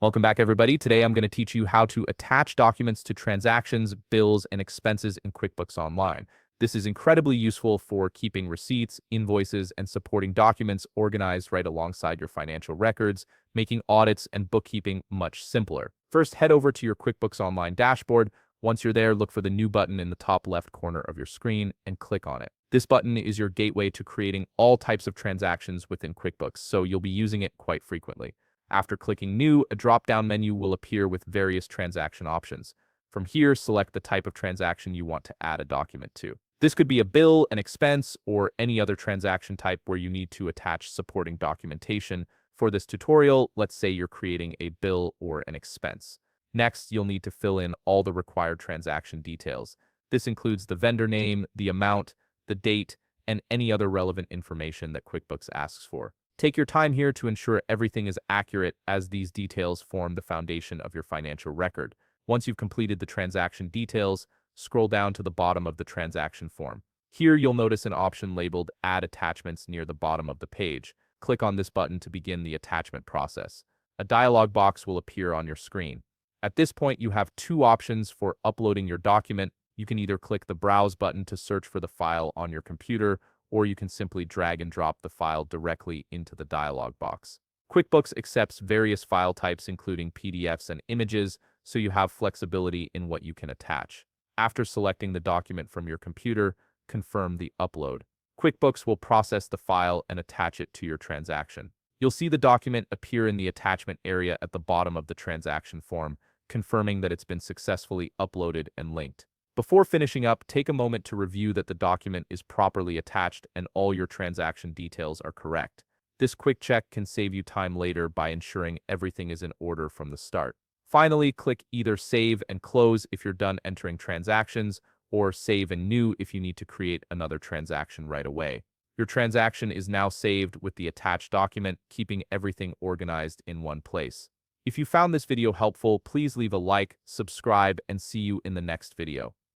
Welcome back, everybody. Today, I'm going to teach you how to attach documents to transactions, bills, and expenses in QuickBooks Online. This is incredibly useful for keeping receipts, invoices, and supporting documents organized right alongside your financial records, making audits and bookkeeping much simpler. First, head over to your QuickBooks Online dashboard. Once you're there, look for the New button in the top left corner of your screen and click on it. This button is your gateway to creating all types of transactions within QuickBooks, so you'll be using it quite frequently. After clicking New, a drop-down menu will appear with various transaction options. From here, select the type of transaction you want to add a document to. This could be a bill, an expense, or any other transaction type where you need to attach supporting documentation. For this tutorial, let's say you're creating a bill or an expense. Next, you'll need to fill in all the required transaction details. This includes the vendor name, the amount, the date, and any other relevant information that QuickBooks asks for. Take your time here to ensure everything is accurate, as these details form the foundation of your financial record. Once you've completed the transaction details, scroll down to the bottom of the transaction form. Here you'll notice an option labeled Add Attachments near the bottom of the page. Click on this button to begin the attachment process. A dialog box will appear on your screen. At this point, you have two options for uploading your document. You can either click the Browse button to search for the file on your computer, or you can simply drag and drop the file directly into the dialog box. QuickBooks accepts various file types, including PDFs and images, so you have flexibility in what you can attach. After selecting the document from your computer, confirm the upload. QuickBooks will process the file and attach it to your transaction. You'll see the document appear in the attachment area at the bottom of the transaction form, confirming that it's been successfully uploaded and linked. Before finishing up, take a moment to review that the document is properly attached and all your transaction details are correct. This quick check can save you time later by ensuring everything is in order from the start. Finally, click either Save and Close if you're done entering transactions, or Save and New if you need to create another transaction right away. Your transaction is now saved with the attached document, keeping everything organized in one place. If you found this video helpful, please leave a like, subscribe, and see you in the next video.